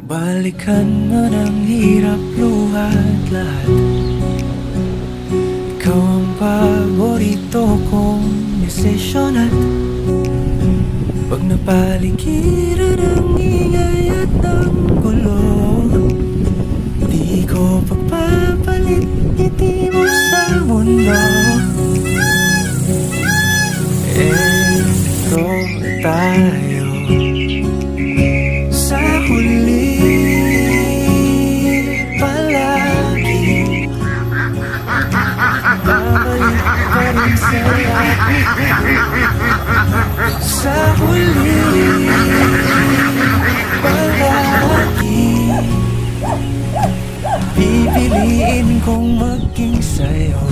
Balikan mo ng hirap, luha at lahat. Ikaw ang paborito kong desisyon at pag napaligiran ng ingay at ng gulo, di ko pagpapalit ngiti mo sa mundo. Eto tayo sa huli palagi. Babalik pa rin sa'yo sa huli palagi. Pipiliin kong maging sa'yo.